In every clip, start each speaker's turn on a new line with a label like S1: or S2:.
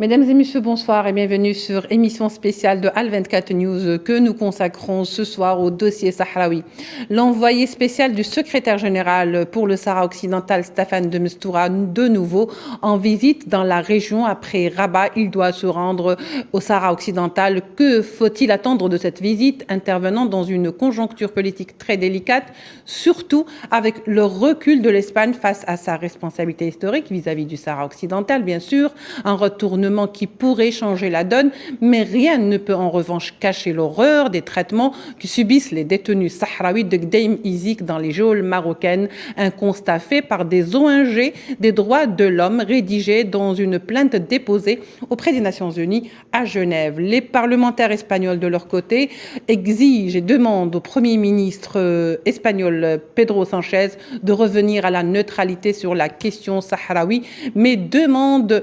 S1: Mesdames et messieurs, bonsoir et bienvenue sur émission spéciale de Al24 News que nous consacrons ce soir au dossier sahraoui. L'envoyé spécial du secrétaire général pour le Sahara occidental, Staffan de Mistura, de nouveau en visite dans la région après Rabat. Il doit se rendre au Sahara occidental. Que faut-il attendre de cette visite intervenant dans une conjoncture politique très délicate, surtout avec le recul de l'Espagne face à sa responsabilité historique vis-à-vis du Sahara occidental, bien sûr, un retournement qui pourrait changer la donne, mais rien ne peut en revanche cacher l'horreur des traitements que subissent les détenus sahraouis de Gdeim Izik dans les geôles marocaines, un constat fait par des ONG des droits de l'homme rédigé dans une plainte déposée auprès des Nations Unies à Genève. Les parlementaires espagnols de leur côté exigent et demandent au Premier ministre espagnol Pedro Sánchez de revenir à la neutralité sur la question sahraoui, mais demandent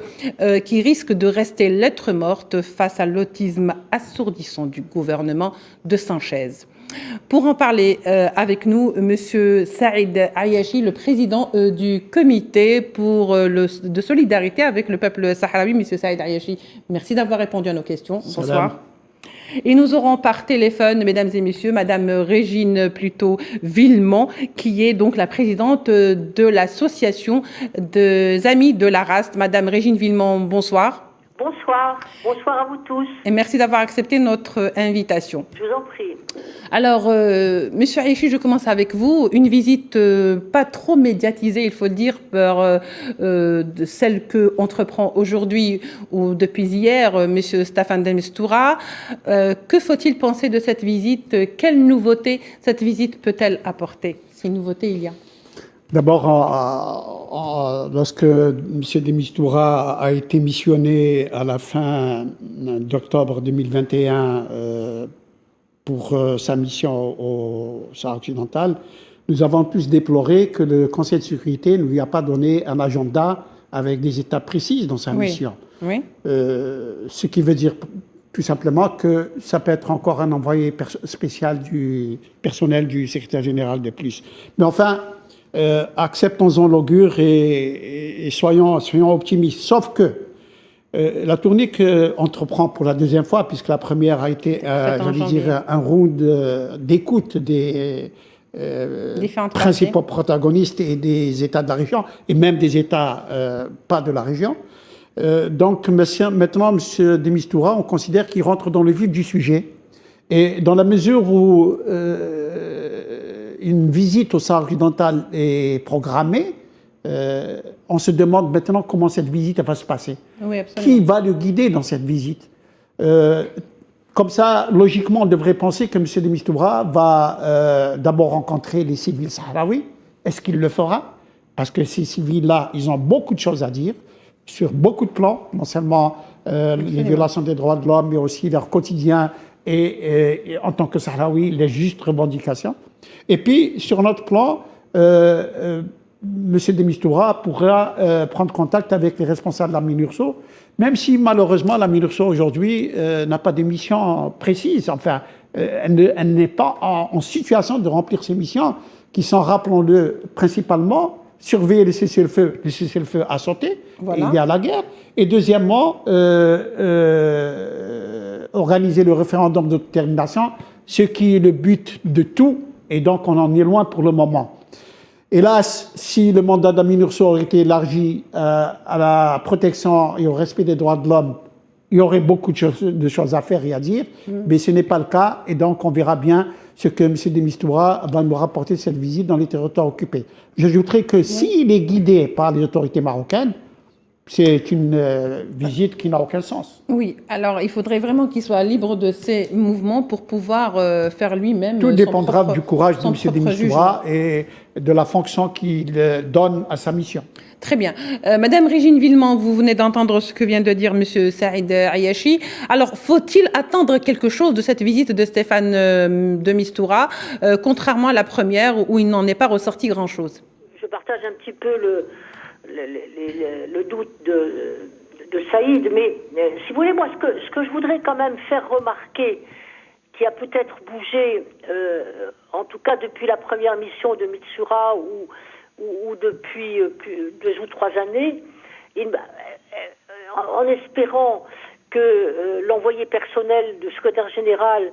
S1: qui risque de rester lettre morte face à l'autisme assourdissant du gouvernement de Sanchez. Pour en parler avec nous, Monsieur Saïd Ayachi, le président du comité de solidarité avec le peuple sahraoui. Monsieur Saïd Ayachi, merci d'avoir répondu à nos questions.
S2: Salam.
S1: Bonsoir. Et nous aurons par téléphone, mesdames et messieurs, Madame Régine Villemont, qui est donc la présidente de l'association des Amis de la Raste. Madame Régine Villemont, bonsoir.
S3: Bonsoir, bonsoir à vous tous.
S1: Et merci d'avoir accepté notre invitation.
S3: Je vous en prie.
S1: Alors, Monsieur Ayachi, je commence avec vous. Une visite pas trop médiatisée, il faut le dire, par celle que entreprend aujourd'hui ou depuis hier Monsieur Staffan de Mistura. Que faut-il penser de cette visite? Quelle nouveauté cette visite peut-elle apporter? Si nouveauté il y a.
S2: D'abord, lorsque M. de Mistura a été missionné à la fin d'octobre 2021 pour sa mission au Sahara occidental, nous avons tous déploré que le Conseil de sécurité ne lui a pas donné un agenda avec des étapes précises dans sa mission.
S1: Oui.
S2: Ce qui veut dire tout simplement que ça peut être encore un envoyé spécial du personnel du secrétaire général de plus. Mais enfin, acceptons-en l'augure et soyons optimistes. Sauf que la tournée qu'entreprend pour la deuxième fois, puisque la première a été, un round d'écoute des principaux protagonistes et des États de la région, et même des États pas de la région. Donc maintenant, M. de Mistura, on considère qu'il rentre dans le vif du sujet. Et dans la mesure où une visite au Sahara occidental est programmée, on se demande maintenant comment cette visite va se passer.
S1: Oui, absolument.
S2: Qui va le guider dans cette visite? Comme ça, logiquement, on devrait penser que M. de Mistura va d'abord rencontrer les civils sahraouis. Est-ce qu'il le fera? Parce que ces civils-là, ils ont beaucoup de choses à dire sur beaucoup de plans, non seulement les violations des droits de l'homme, mais aussi leur quotidien et en tant que Sahraoui, les justes revendications. Et puis, sur notre plan, M. de Mistura pourra prendre contact avec les responsables de la MINURSO, même si malheureusement la MINURSO aujourd'hui n'a pas de mission précise. Enfin, elle n'est pas en situation de remplir ses missions, qui sont, rappelons-le, principalement surveiller le cessez-le-feu a sauté, voilà. Il y a la guerre, et deuxièmement, organiser le référendum d'autodétermination, ce qui est le but de tout, et donc on en est loin pour le moment. Hélas, si le mandat de la MINURSO aurait été élargi à la protection et au respect des droits de l'homme, il y aurait beaucoup de choses à faire et à dire, mais ce n'est pas le cas, et donc on verra bien ce que M. de Mistura va nous rapporter cette visite dans les territoires occupés. J'ajouterai que s'il est guidé par les autorités marocaines, c'est une visite qui n'a aucun sens.
S1: Oui, alors il faudrait vraiment qu'il soit libre de ses mouvements pour pouvoir faire lui-même.
S2: Tout dépendra du courage de M. de Mistura et de la fonction qu'il donne à sa mission.
S1: Très bien. Madame Régine Villemont, vous venez d'entendre ce que vient de dire Monsieur Saïd Ayachi. Alors, faut-il attendre quelque chose de cette visite de Staffan de Mistura, contrairement à la première où il n'en est pas ressorti grand-chose?
S3: Je partage un petit peu le doute de Saïd, mais si vous voulez, moi, ce que je voudrais quand même faire remarquer, qui a peut-être bougé, en tout cas depuis la première mission de Mistura ou depuis 2 ou 3 années, en espérant que l'envoyé personnel du secrétaire général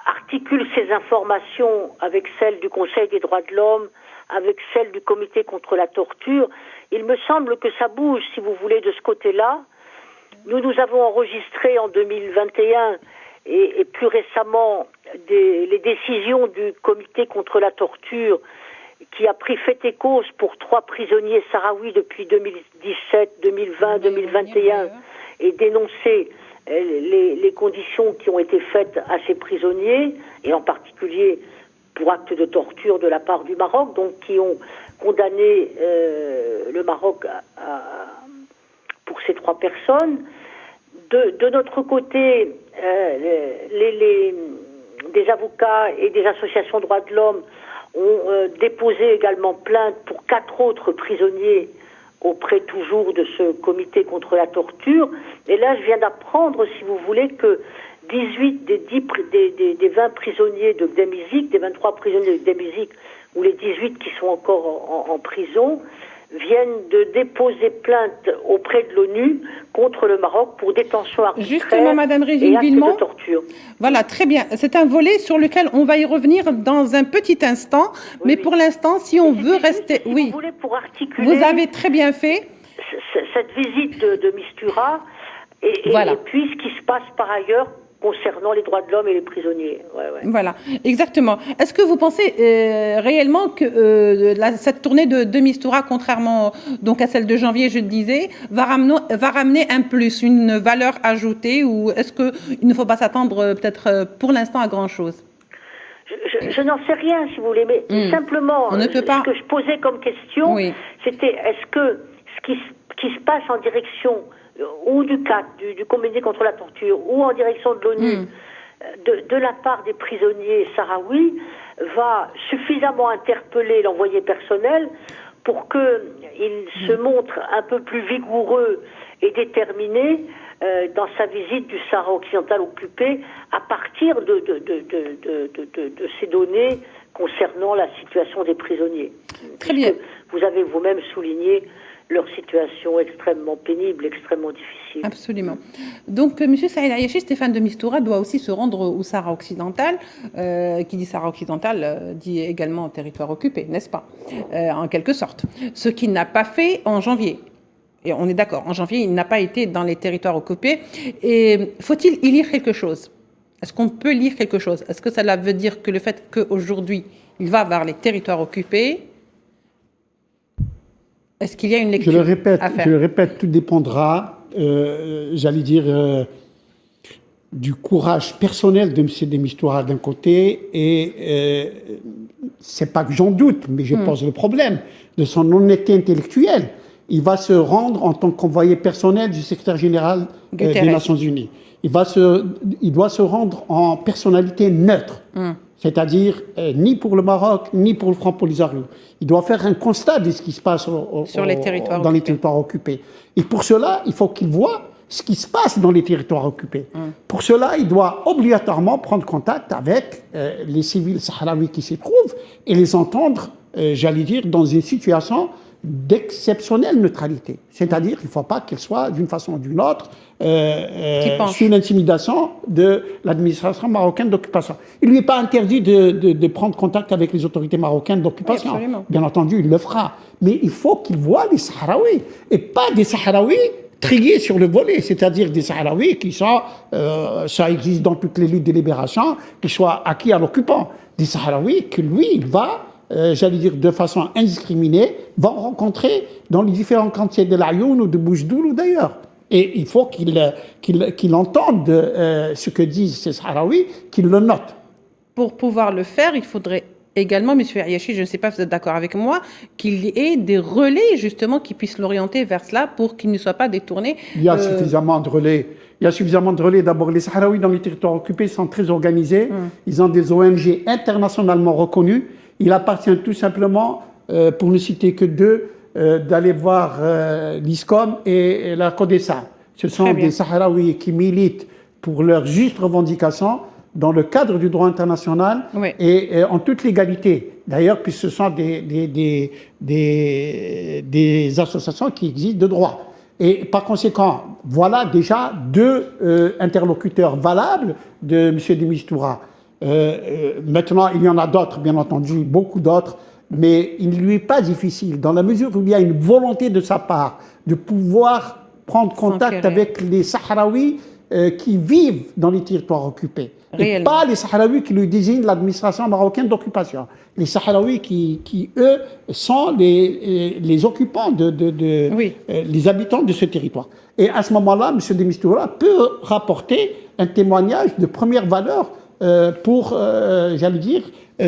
S3: articule ces informations avec celles du Conseil des droits de l'homme, avec celles du Comité contre la torture. Il me semble que ça bouge, si vous voulez, de ce côté-là. Nous avons enregistré en 2021 et plus récemment les décisions du Comité contre la torture qui a pris fait et cause pour 3 prisonniers sahraouis depuis 2017, 2020, 2021 et dénoncé les conditions qui ont été faites à ces prisonniers, et en particulier pour actes de torture de la part du Maroc, donc qui ont condamné le Maroc pour ces 3 personnes. De notre côté, des avocats et des associations droits de l'homme ont déposé également plainte pour 4 autres prisonniers auprès toujours de ce comité contre la torture. Et là, je viens d'apprendre, si vous voulez, que 18 des 20 prisonniers de Gdeim-Izik, des 23 prisonniers de Gdeim-Izik, ou les 18 qui sont encore en prison, viennent de déposer plainte auprès de l'ONU contre le Maroc pour détention arbitraire.
S1: Justement, Madame Régine
S3: et actes
S1: Villemont,
S3: de torture.
S1: Voilà, très bien. C'est un volet sur lequel on va y revenir dans un petit instant. Mais pour l'instant, si on veut rester...
S3: Si vous voulez, pour articuler...
S1: Vous avez très bien fait.
S3: Cette visite de Mistura et puis ce qui se passe par ailleurs concernant les droits de l'homme et les prisonniers.
S1: Voilà, exactement. Est-ce que vous pensez réellement que cette tournée de Mistura, contrairement donc à celle de janvier, je le disais, va ramener un plus, une valeur ajoutée, ou est-ce qu'il ne faut pas s'attendre peut-être pour l'instant à grand-chose?
S3: Je n'en sais rien, si vous voulez, mais simplement,
S1: on ne peut pas.
S3: Ce que je posais comme question, c'était est-ce que ce qui se passe en direction ou du CAT, du Comité contre la torture, ou en direction de l'ONU, de la part des prisonniers sahraouis, va suffisamment interpeller l'envoyé personnel pour qu'il se montre un peu plus vigoureux et déterminé dans sa visite du Sahara occidental occupé à partir de ces données concernant la situation des prisonniers.
S1: Très bien.
S3: Vous avez vous-même souligné leur situation extrêmement pénible, extrêmement difficile.
S1: Absolument. Donc, M. Saïd Ayachi, Stéphane de Mistura doit aussi se rendre au Sahara occidental. Qui dit Sahara occidental dit également territoire occupé, n'est-ce pas? En quelque sorte. Ce qu'il n'a pas fait en janvier. Et on est d'accord, en janvier, il n'a pas été dans les territoires occupés. Et faut-il y lire quelque chose? Est-ce qu'on peut lire quelque chose? Est-ce que cela veut dire que le fait qu'aujourd'hui, il va vers les territoires occupés, est-ce qu'il y a une lecture à faire?
S2: Je le répète, tout dépendra, j'allais dire, du courage personnel de M. de Mistura d'un côté, et c'est pas que j'en doute, mais je pose le problème de son honnêteté intellectuelle. Il va se rendre en tant qu'envoyé personnel du secrétaire général des Nations Unies. Il doit se rendre en personnalité neutre. C'est-à-dire ni pour le Maroc, ni pour le Front Polisario. Il doit faire un constat de ce qui se passe dans les territoires occupés. Et pour cela, il faut qu'il voit ce qui se passe dans les territoires occupés. Pour cela, il doit obligatoirement prendre contact avec les civils sahraouis qui s'y trouvent et les entendre, j'allais dire, dans une situation d'exceptionnelle neutralité. C'est-à-dire qu'il ne faut pas qu'elle soit, d'une façon ou d'une autre, sous l'intimidation de l'administration marocaine d'occupation. Il ne lui est pas interdit de prendre contact avec les autorités marocaines d'occupation. Oui, bien entendu, il le fera. Mais il faut qu'il voit les Sahraouis, et pas des Sahraouis triés sur le volet, c'est-à-dire des Sahraouis qui sont, ça existe dans toutes les luttes de libération, qui soient acquis à l'occupant. Des Sahraouis que lui, il va, j'allais dire de façon indiscriminée, va rencontrer dans les différents quartiers de l'Ayoun ou de Boujdoul ou d'ailleurs. Et il faut qu'il entende ce que disent ces Sahraouis, qu'il le note.
S1: Pour pouvoir le faire, il faudrait également, M. Ayachi, je ne sais pas si vous êtes d'accord avec moi, qu'il y ait des relais justement qui puissent l'orienter vers cela pour qu'il ne soit pas détourné.
S2: Il y a suffisamment de relais. Il y a suffisamment de relais. D'abord, les Sahraouis dans les territoires occupés sont très organisés. Ils ont des ONG internationalement reconnues. Il appartient tout simplement, pour ne citer que deux, d'aller voir l'ISCOM et la CODESA. Ce sont des Sahraouis qui militent pour leurs justes revendications dans le cadre du droit international et en toute légalité. D'ailleurs, puisque ce sont des associations qui existent de droit. Et par conséquent, voilà déjà deux interlocuteurs valables de M. de Mistura. Maintenant, il y en a d'autres, bien entendu, beaucoup d'autres, mais il ne lui est pas difficile, dans la mesure où il y a une volonté de sa part de pouvoir prendre contact avec les Sahraouis qui vivent dans les territoires occupés. Et pas les Sahraouis qui lui désignent l'administration marocaine d'occupation. Les Sahraouis qui eux, sont les occupants, les habitants de ce territoire. Et à ce moment-là, M. de Mistura peut rapporter un témoignage de première valeur pour, j'allais dire,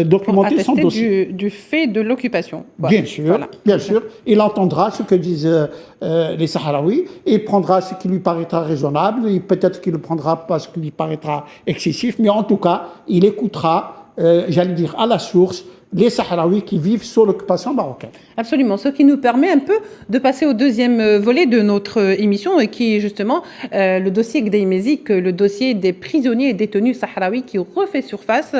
S2: documenter son dossier.
S1: Du fait de l'occupation.
S2: Bien sûr, voilà. Bien sûr. Il entendra ce que disent les Sahraouis et prendra ce qui lui paraîtra raisonnable. Et peut-être qu'il ne prendra pas ce qui lui paraîtra excessif, mais en tout cas, il écoutera, j'allais dire, à la source, les Sahraouis qui vivent sous l'occupation marocaine.
S1: Absolument, ce qui nous permet un peu de passer au deuxième volet de notre émission, et qui est justement le dossier Gdeim-Ezik, le dossier des prisonniers et détenus sahraouis qui refait surface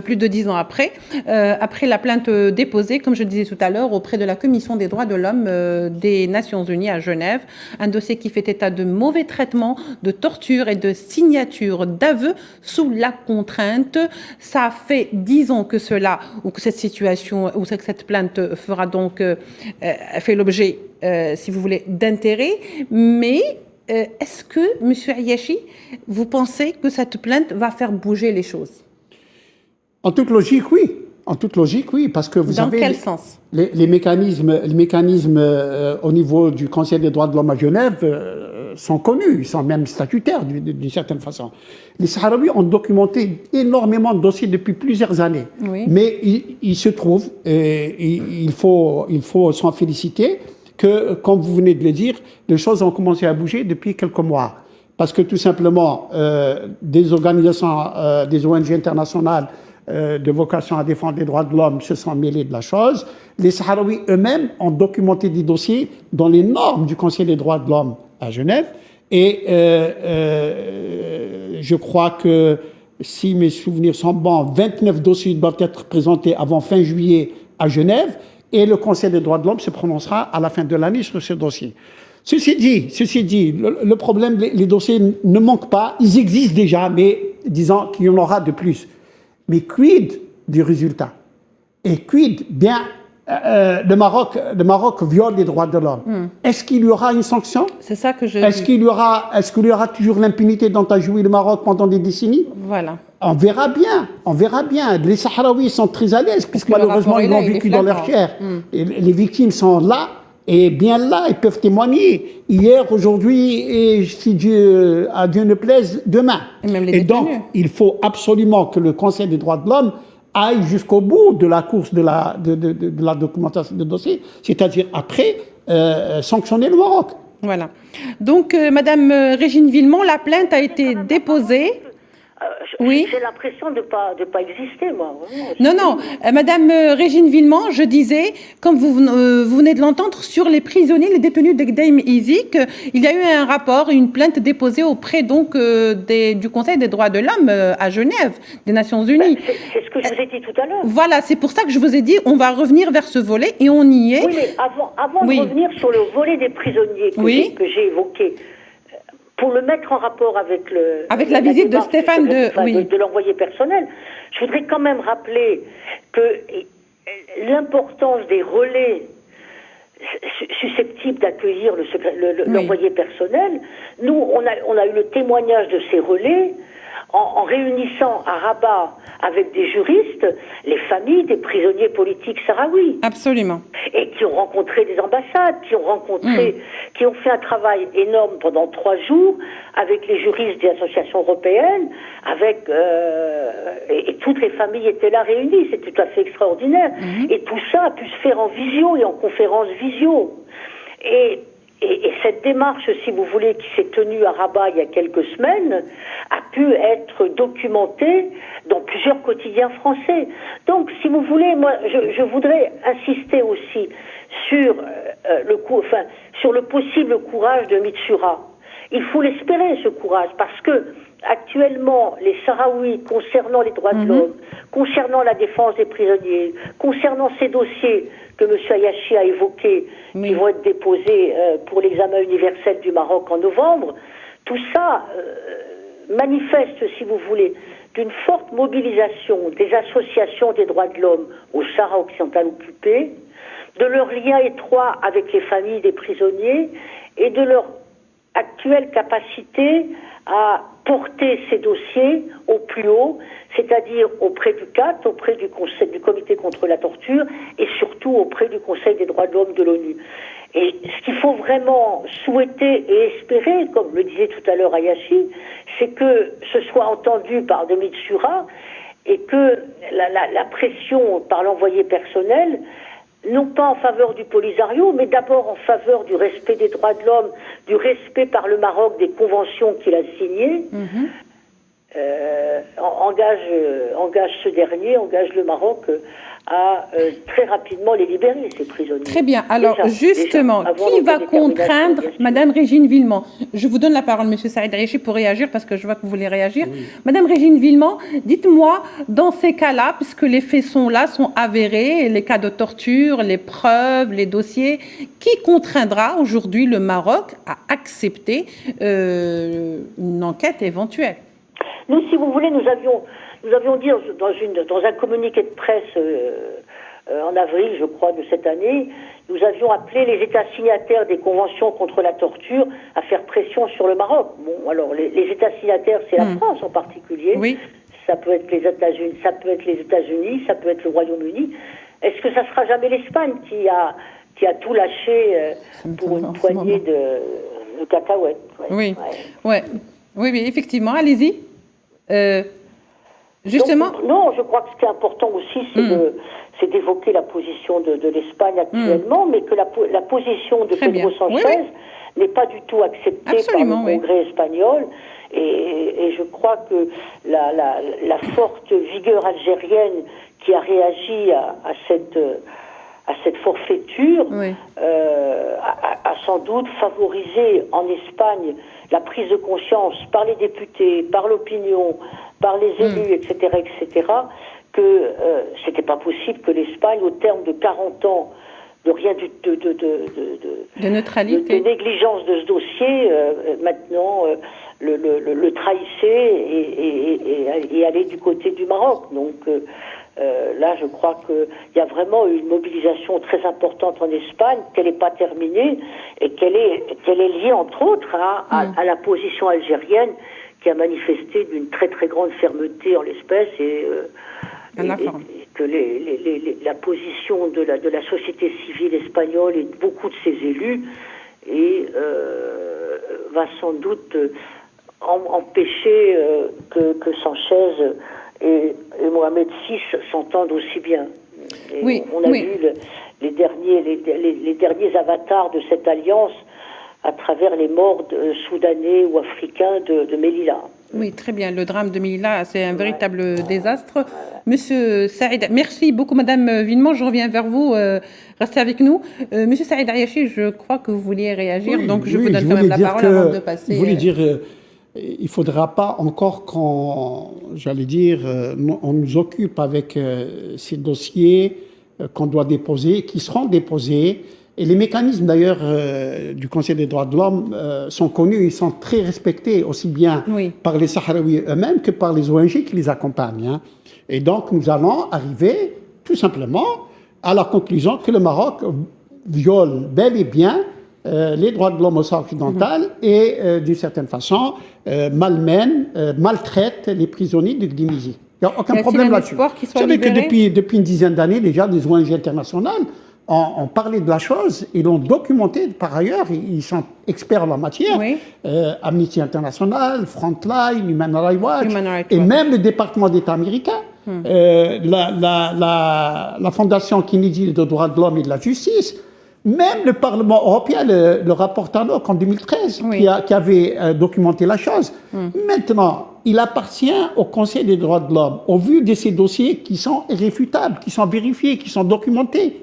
S1: plus de 10 ans après la plainte déposée, comme je disais tout à l'heure, auprès de la Commission des droits de l'homme des Nations Unies à Genève. Un dossier qui fait état de mauvais traitements, de torture et de signatures d'aveux sous la contrainte. Ça fait 10 ans que cela, ou que cette situation, ou que cette plainte fera donc fait l'objet, si vous voulez, d'intérêt. Mais est-ce que, M. Ayachi, vous pensez que cette plainte va faire bouger les choses?
S2: En toute logique, oui. En toute logique, oui, parce que vous avez...
S1: Dans quel sens?
S2: Les mécanismes au niveau du Conseil des droits de l'homme à Genève sont connus, ils sont même statutaires d'une certaine façon. Les Sahraouis ont documenté énormément de dossiers depuis plusieurs années,
S1: oui.
S2: Mais il se trouve, et il faut s'en féliciter, que, comme vous venez de le dire, les choses ont commencé à bouger depuis quelques mois. Parce que tout simplement, des organisations, des ONG internationales de vocation à défendre les droits de l'homme se sont mêlés de la chose. Les Sahraouis eux-mêmes ont documenté des dossiers dans les normes du Conseil des droits de l'homme à Genève. Et je crois que, si mes souvenirs sont bons, 29 dossiers doivent être présentés avant fin juillet à Genève. Et le Conseil des droits de l'homme se prononcera à la fin de l'année sur ce dossier. Ceci dit, le problème, les dossiers ne manquent pas. Ils existent déjà, mais disons qu'il y en aura de plus. Mais quid du résultat? Et quid, bien, le Maroc viole les droits de l'homme. Est-ce qu'il y aura une sanction?
S1: C'est ça que je
S2: Est-ce qu'il y aura toujours l'impunité dont a joué le Maroc pendant des décennies?
S1: Voilà.
S2: On verra bien. Les Sahraouis sont très à l'aise, puisque malheureusement, ils l'ont vécu dans leur chair. Et les victimes sont là, et bien là, ils peuvent témoigner. Hier, aujourd'hui, et si Dieu ne plaise, demain.
S1: Et
S2: donc, il faut absolument que le Conseil des droits de l'homme aille jusqu'au bout de la course de la documentation de dossier, c'est-à-dire après sanctionner le Maroc.
S1: Voilà. Donc, Madame Régine Villemont, la plainte a été déposée. Oui.
S3: J'ai l'impression de pas exister, moi.
S1: Non. Madame Régine Villemont, je disais, comme vous venez de l'entendre, sur les prisonniers, les détenus de Gdeim-Ezik, il y a eu un rapport, une plainte déposée auprès donc du Conseil des droits de l'homme à Genève, des Nations Unies.
S3: C'est ce que je vous ai dit tout à l'heure.
S1: Voilà, c'est pour ça que je vous ai dit, on va revenir vers ce volet et on y est.
S3: Oui, mais avant de revenir sur le volet des prisonniers que j'ai évoqué, pour le mettre en rapport avec
S1: la visite de Stéphane
S3: de l'envoyé personnel, je voudrais quand même rappeler que l'importance des relais susceptibles d'accueillir l'envoyé personnel, nous, on a eu le témoignage de ces relais en réunissant à Rabat avec des juristes les familles des prisonniers politiques sahraouis.
S1: Absolument.
S3: Et qui ont rencontré des ambassades, qui ont fait un travail énorme pendant 3 jours avec les juristes des associations européennes, et toutes les familles étaient là réunies. C'est tout à fait extraordinaire. Et tout ça a pu se faire en visio et en conférence visio. Et cette démarche, si vous voulez, qui s'est tenue à Rabat il y a quelques semaines, a pu être documentée dans plusieurs quotidiens français. Donc, si vous voulez, moi, je voudrais insister aussi sur le possible courage de Mitsura. Il faut l'espérer, ce courage, parce que actuellement, les Sahraouis, concernant les droits de l'homme, concernant la défense des prisonniers, concernant ces dossiers que M. Ayachi a évoqués,
S1: Oui.
S3: qui vont être déposés pour l'examen universel du Maroc en novembre, tout ça manifeste, si vous voulez, d'une forte mobilisation des associations des droits de l'homme au Sahara occidental occupé, de leur lien étroit avec les familles des prisonniers et de leur actuelle capacité à porter ces dossiers au plus haut, c'est-à-dire auprès du CAT, auprès du Comité contre la torture et surtout auprès du Conseil des droits de l'homme de l'ONU. Et ce qu'il faut vraiment souhaiter et espérer, comme le disait tout à l'heure Ayachi, c'est que ce soit entendu par Demi Tsura et que la pression par l'envoyé personnel, non pas en faveur du Polisario, mais d'abord en faveur du respect des droits de l'homme, du respect par le Maroc des conventions qu'il a signées, engage ce dernier, engage le Maroc à très rapidement les libérer, ces prisonniers.
S1: Très bien. Alors, justement,
S3: avant
S1: qui va
S3: l'autodétermination,
S1: contraindre
S3: bien sûr.
S1: Madame Régine Villemont? Je vous donne la parole, Monsieur Saïd Ayachi, pour réagir, parce que je vois que vous voulez réagir. Madame Régine Villemont, dites-moi, dans ces cas-là, puisque les faits sont là, sont avérés, les cas de torture, les preuves, les dossiers, qui contraindra aujourd'hui le Maroc à accepter une enquête éventuelle?
S3: Nous, si vous voulez, nous avions dit dans un communiqué de presse en avril, je crois, de cette année, nous avions appelé les États signataires des conventions contre la torture à faire pression sur le Maroc. Bon, alors les États signataires, c'est la France en particulier.
S1: Oui.
S3: Ça peut être les États-Unis, ça peut être le Royaume-Uni. Est-ce que ça sera jamais l'Espagne qui a tout lâché pour une poignée de cacahuètes?
S1: Oui. Oui, effectivement. Allez-y. Justement.
S3: Donc, non, je crois que ce qui est important aussi, c'est d'évoquer la position de l'Espagne actuellement, mais que la position de
S1: Très
S3: Pedro
S1: bien.
S3: Sanchez n'est pas du tout acceptée
S1: Absolument,
S3: par le Congrès espagnol. Et je crois que la forte vigueur algérienne qui a réagi à cette forfaiture a sans doute favorisé en Espagne la prise de conscience par les députés, par l'opinion, par les élus, etc., que c'était pas possible que l'Espagne, au terme de 40 ans de
S1: neutralité,
S3: de négligence de ce dossier, maintenant le trahissait et allait du côté du Maroc. Donc là, je crois qu'il y a vraiment une mobilisation très importante en Espagne, qu'elle n'est pas terminée et qu'elle est liée, entre autres, à la position algérienne qui a manifesté d'une très très grande fermeté en l'espèce et que la position de la société civile espagnole et de beaucoup de ses élus va sans doute empêcher que Sanchez et Mohamed VI s'entendent aussi bien. Et on a vu les derniers avatars de cette alliance à travers les morts soudanais ou africains de Melilla.
S1: Oui, très bien. Le drame de Melilla, c'est un véritable désastre. Monsieur Saïd, merci beaucoup, Madame Villemont. Je reviens vers vous. Restez avec nous. Monsieur Saïd Ayachi, je crois que vous vouliez réagir, donc je vous donne quand même la parole avant de passer.
S2: Je voulais dire, il ne faudra pas encore on nous occupe avec ces dossiers qu'on doit déposer, qui seront déposés. Et les mécanismes d'ailleurs du Conseil des droits de l'homme sont connus, ils sont très respectés aussi bien par les Sahraouis eux-mêmes que par les ONG qui les accompagnent. Hein. Et donc nous allons arriver tout simplement à la conclusion que le Maroc viole bel et bien les droits de l'homme au Sahara occidental et d'une certaine façon maltraite les prisonniers de Gdimizi. Il n'y a aucun problème là-dessus. Vous savez que depuis une dizaine d'années déjà, des ONG internationales ont parlé de la chose, ils l'ont documenté par ailleurs, ils sont experts en la matière, Amnesty International, Frontline, Human Rights Watch, et même le département d'État américain, la Fondation Kennedy des droits de l'homme et de la justice, même le Parlement européen, le rapport Tannock en 2013, qui avait documenté la chose. Maintenant, il appartient au Conseil des droits de l'homme, au vu de ces dossiers qui sont irréfutables, qui sont vérifiés, qui sont documentés,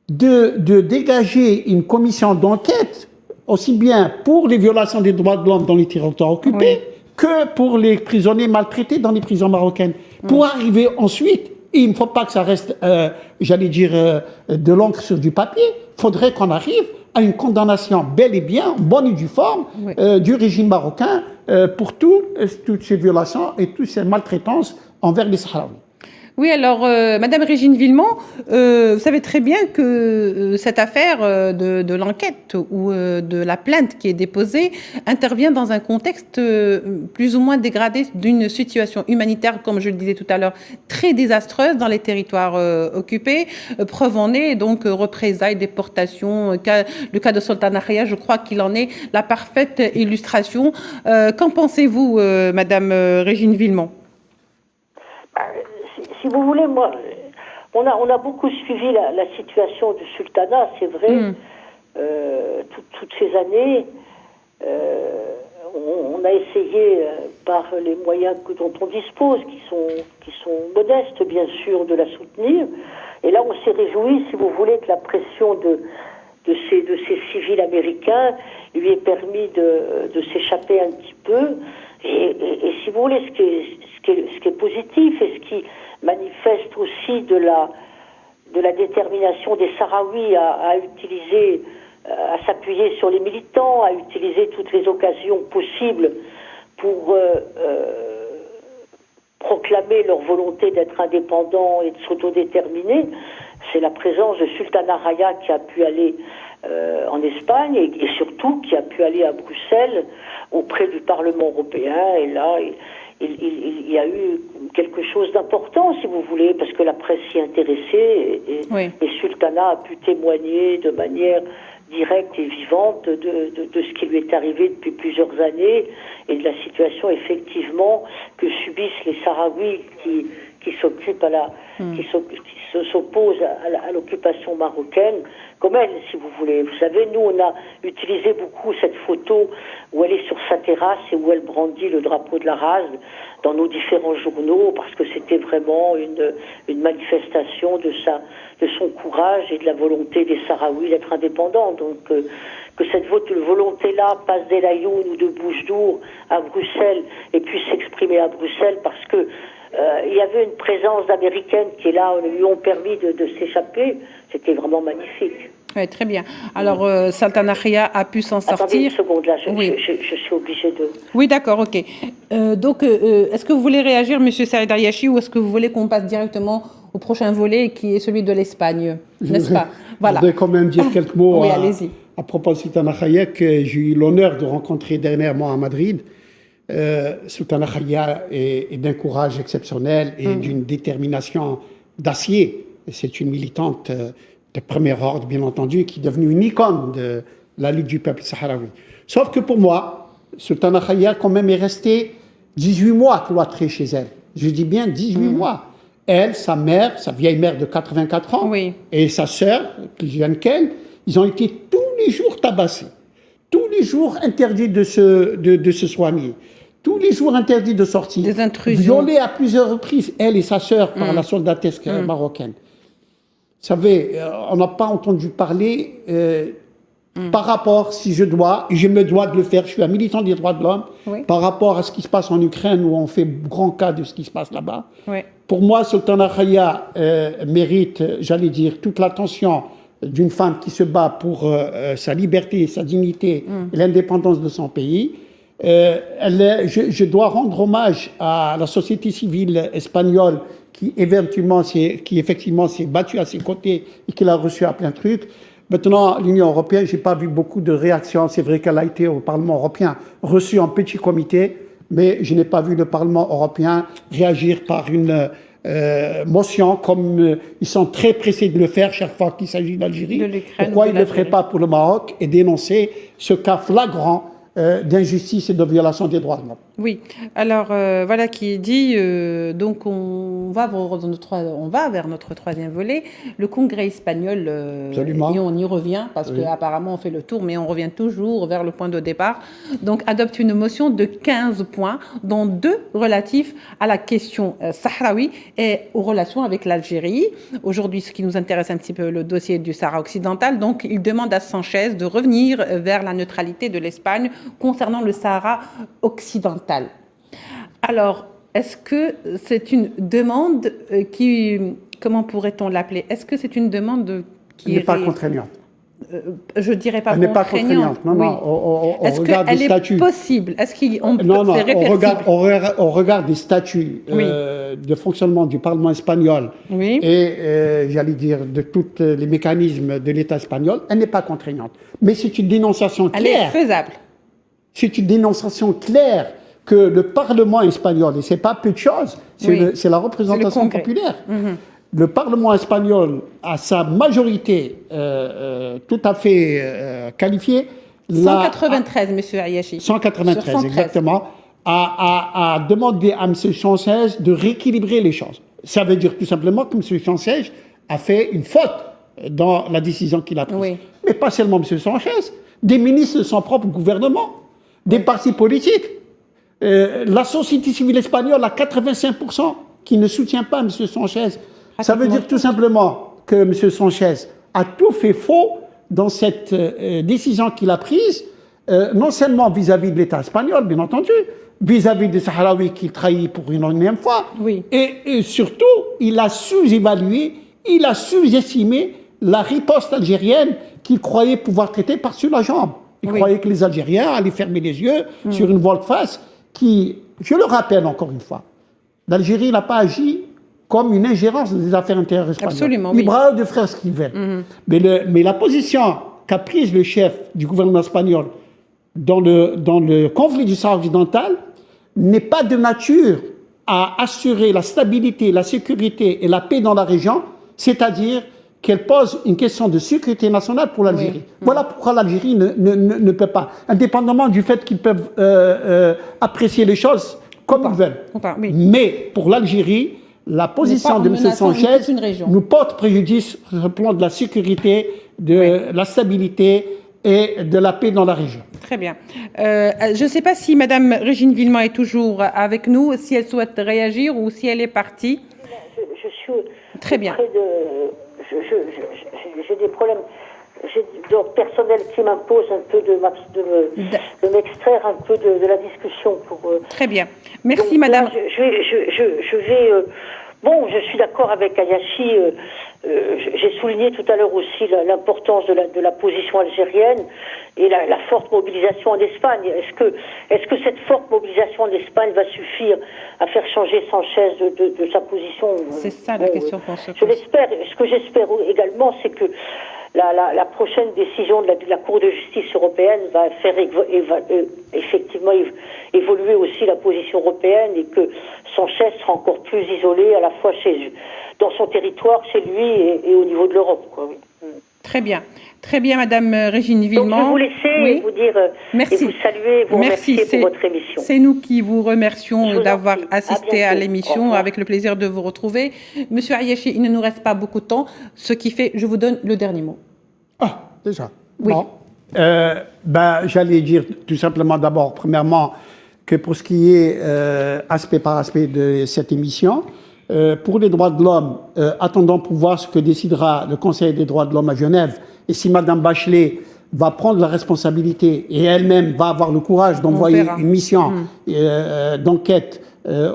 S2: de dégager une commission d'enquête, aussi bien pour les violations des droits de l'homme dans les territoires occupés que pour les prisonniers maltraités dans les prisons marocaines. Pour arriver ensuite, il ne faut pas que ça reste, de l'encre sur du papier. Il faudrait qu'on arrive à une condamnation bel et bien, bonne et due forme, du régime marocain pour toutes ces violations et toutes ces maltraitances envers les Sahraouis.
S1: Oui, alors, Madame Régine Villemont, vous savez très bien que cette affaire de l'enquête ou de la plainte qui est déposée intervient dans un contexte plus ou moins dégradé d'une situation humanitaire, comme je le disais tout à l'heure, très désastreuse dans les territoires occupés. Preuve en est, donc, représailles, déportations. Le cas de Sultana Khaya, je crois qu'il en est la parfaite illustration. Qu'en pensez-vous, Madame Régine Villemont?
S3: Si vous voulez, moi, on a beaucoup suivi la situation du sultanat, c'est vrai, toutes ces années. On a essayé, par les moyens dont on dispose, qui sont modestes, bien sûr, de la soutenir. Et là, on s'est réjoui, si vous voulez, que la pression de ces civils américains lui ait permis de s'échapper un petit peu. Et si vous voulez, ce qui est positif et ce qui manifeste aussi de la détermination des Sahraouis à utiliser, à s'appuyer sur les militants, à utiliser toutes les occasions possibles pour proclamer leur volonté d'être indépendants et de s'autodéterminer, c'est la présence de Sultana Khaya qui a pu aller en Espagne et surtout qui a pu aller à Bruxelles auprès du Parlement européen. Et là, il y a eu quelque chose d'important, si vous voulez, parce que la presse s'y intéressait et Sultana a pu témoigner de manière directe et vivante de ce qui lui est arrivé depuis plusieurs années et de la situation effectivement que subissent les Sahraouis qui s'occupent qui s'opposent à l'occupation marocaine, comme elle, si vous voulez. Vous savez, nous, on a utilisé beaucoup cette photo où elle est sur sa terrasse et où elle brandit le drapeau de la race dans nos différents journaux, parce que c'était vraiment une manifestation de son courage et de la volonté des Sahraouis d'être indépendants. Donc, que cette volonté-là passe d'El-Ayoun ou de Boujdour à Bruxelles et puisse s'exprimer à Bruxelles, parce que il y avait une présence d'Américaines qui, là, lui ont permis de s'échapper. C'était vraiment magnifique.
S1: Oui, très bien. Alors, Sultana Khaya a pu s'en sortir.
S3: Attendez une seconde, là, je suis obligée de...
S1: Oui, d'accord, ok. Donc, est-ce que vous voulez réagir, M. Saïd Ariachi, ou est-ce que vous voulez qu'on passe directement au prochain volet, qui est celui de l'Espagne, n'est-ce pas? Voilà.
S2: Je voudrais quand même dire quelques mots
S1: à
S2: propos de Sultana Khaya, que j'ai eu l'honneur de rencontrer dernièrement à Madrid. Sultana Khaya est d'un courage exceptionnel et d'une détermination d'acier. C'est une militante de premier ordre, bien entendu, qui est devenue une icône de la lutte du peuple sahraoui. Sauf que pour moi, Sultana Khaya, quand même, est restée 18 mois cloîtrée chez elle. Je dis bien 18 mois. Elle, sa mère, sa vieille mère de 84 ans, et sa sœur, plus jeune qu'elle, ils ont été tous les jours tabassés. Tous les jours interdits de se soigner. Tous les jours interdits de sortir.
S1: Des intrusions.
S2: Violés à plusieurs reprises, elle et sa sœur, par la soldatesque marocaine. Vous savez, on n'a pas entendu parler par rapport, si je dois, et je me dois de le faire, je suis un militant des droits de l'homme, par rapport à ce qui se passe en Ukraine, où on fait grand cas de ce qui se passe là-bas. Pour moi, Sultana Khaya mérite, j'allais dire, toute l'attention d'une femme qui se bat pour sa liberté, sa dignité et l'indépendance de son pays. Je dois rendre hommage à la société civile espagnole qui effectivement s'est battue à ses côtés et qui l'a reçue à plein de trucs. Maintenant, l'Union européenne, je n'ai pas vu beaucoup de réactions. C'est vrai qu'elle a été au Parlement européen reçue en petit comité, mais je n'ai pas vu le Parlement européen réagir par une motion, comme ils sont très pressés de le faire chaque fois qu'il s'agit d'Algérie. Pourquoi ils ne le feraient pas pour le Maroc et dénoncer ce cas flagrant d'injustice et de violation des droits de l'homme?
S1: Oui, alors voilà qui est dit. Donc on va vers notre troisième volet, le Congrès espagnol. Et on y revient parce qu'apparemment on fait le tour, mais on revient toujours vers le point de départ. Donc adopte une motion de 15 points, dont 2 relatifs à la question sahraoui et aux relations avec l'Algérie. Aujourd'hui, ce qui nous intéresse un petit peu, le dossier du Sahara occidental. Donc il demande à Sanchez de revenir vers la neutralité de l'Espagne concernant le Sahara occidental. Alors, est-ce que c'est une demande qui, comment pourrait-on l'appeler? Est-ce que c'est une demande qui
S2: Elle n'est pas contraignante.
S1: Je ne dirais pas
S2: Elle n'est pas
S1: contraignante.
S2: contraignante. Non,
S1: oui.
S2: non, on
S1: Est-ce
S2: regarde des statuts.
S1: Est-ce qu'elle est possible? Est-ce qu'on peut
S2: Non, non,
S1: faire
S2: on regarde des statuts de fonctionnement du Parlement espagnol et, j'allais dire, de tous les mécanismes de l'État espagnol. Elle n'est pas contraignante. Mais c'est une dénonciation claire.
S1: Elle est faisable.
S2: C'est une dénonciation claire que le Parlement espagnol, et ce n'est pas peu de choses, c'est la représentation populaire. Le Parlement espagnol, à sa majorité tout à fait qualifiée,
S1: 193, M. Ayachi.
S2: 193, exactement, a demandé à M. Sanchez de rééquilibrer les choses. Ça veut dire tout simplement que M. Sanchez a fait une faute dans la décision qu'il a prise.
S1: Oui.
S2: Mais pas seulement M. Sanchez, des ministres de son propre gouvernement, des partis politiques. La société civile espagnole a 85% qui ne soutient pas M. Sanchez. Ça veut dire tout simplement que M. Sanchez a tout fait faux dans cette décision qu'il a prise, non seulement vis-à-vis de l'État espagnol, bien entendu, vis-à-vis des Sahraouis qu'il trahit pour une énième fois, et surtout, il a sous-évalué, il a sous-estimé la riposte algérienne qu'il croyait pouvoir traiter par-dessus la jambe. Il croyait que les Algériens allaient fermer les yeux sur une volte-face qui, je le rappelle encore une fois, l'Algérie n'a pas agi comme une ingérence des affaires intérieures espagnoles.
S1: Absolument,
S2: Libre à eux de faire ce qu'ils veulent. Mais la position qu'a prise le chef du gouvernement espagnol dans le conflit du Sahara occidental n'est pas de nature à assurer la stabilité, la sécurité et la paix dans la région, c'est-à-dire qu'elle pose une question de sécurité nationale pour l'Algérie. Voilà pourquoi l'Algérie ne peut pas, indépendamment du fait qu'ils peuvent apprécier les choses comme ils veulent. Mais pour l'Algérie, la position de M. Sanchez nous porte préjudice sur le plan de la sécurité, de la stabilité et de la paix dans la région.
S1: Très bien. Je ne sais pas si Mme Régine Villemont est toujours avec nous, si elle souhaite réagir ou si elle est partie.
S3: Je suis
S1: très bien.
S3: J'ai des problèmes d'ordre personnel qui m'imposent un peu de m'extraire un peu de la discussion.
S1: Très bien. Merci, Madame.
S3: Bon, je suis d'accord avec Ayachi. J'ai souligné tout à l'heure aussi l'importance de la position algérienne et la forte mobilisation en Espagne. Est-ce que cette forte mobilisation en Espagne va suffire à faire changer Sanchez de sa position?
S1: C'est ça la question qu'on se pose.
S3: Je l'espère. Ce que j'espère également, c'est que la prochaine décision de la Cour de justice européenne va faire effectivement évoluer aussi la position européenne et que Sanchez sera encore plus isolé à la fois dans son territoire, chez lui et au niveau de l'Europe.
S1: Très bien. Très bien, Madame Régine Villemont.
S3: Donc, je vais vous laisser vous dire
S1: merci.
S3: Et vous saluer, vous remercier pour votre émission.
S1: C'est nous qui vous remercions d'avoir assisté à l'émission. Avec le plaisir de vous retrouver. Monsieur Ayachi, il ne nous reste pas beaucoup de temps, ce qui fait, je vous donne le dernier mot.
S2: Ah, déjà.
S1: Oui.
S2: Bon. J'allais dire tout simplement d'abord, premièrement, que pour ce qui est aspect par aspect de cette émission, pour les droits de l'homme, attendons pour voir ce que décidera le Conseil des droits de l'homme à Genève. Et si Mme Bachelet va prendre la responsabilité et elle-même va avoir le courage d'envoyer une mission d'enquête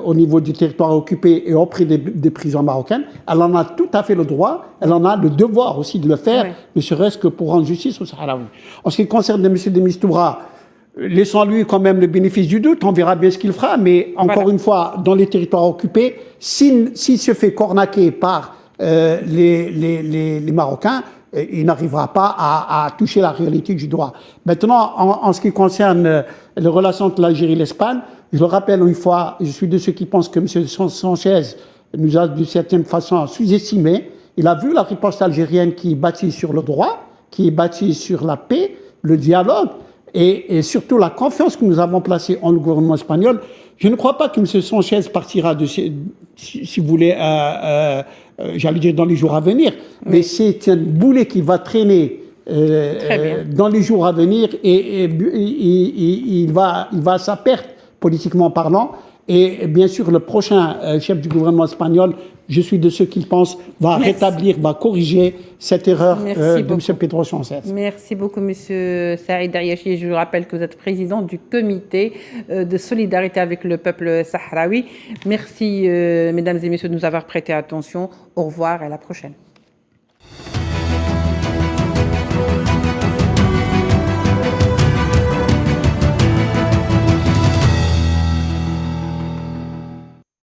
S2: au niveau du territoire occupé et auprès des prisons marocaines, elle en a tout à fait le droit, elle en a le devoir aussi de le faire, ne serait-ce que pour rendre justice aux Sahraouis. En ce qui concerne M. de Mistura, laissons-lui quand même le bénéfice du doute, on verra bien ce qu'il fera, mais encore une fois, dans les territoires occupés, s'il se fait cornaquer par les Marocains, il n'arrivera pas à toucher la réalité du droit. Maintenant, en ce qui concerne les relations entre l'Algérie et l'Espagne, je le rappelle une fois, je suis de ceux qui pensent que M. Sanchez nous a d'une certaine façon sous-estimés. Il a vu la riposte algérienne qui est bâtie sur le droit, qui est bâtie sur la paix, le dialogue, et surtout la confiance que nous avons placée en le gouvernement espagnol. Je ne crois pas que M. Sanchez partira si vous voulez, j'allais dire dans les jours à venir, mais c'est un boulet qui va traîner dans les jours à venir et il va à sa perte, politiquement parlant, Et bien sûr, le prochain chef du gouvernement espagnol, je suis de ceux qui pensent, va rétablir, va corriger cette erreur de M. Pedro Sanchez.
S1: Merci beaucoup, M. Saïd Ariachi. Je vous rappelle que vous êtes président du comité de solidarité avec le peuple sahraoui. Merci, mesdames et messieurs, de nous avoir prêté attention. Au revoir et à la prochaine.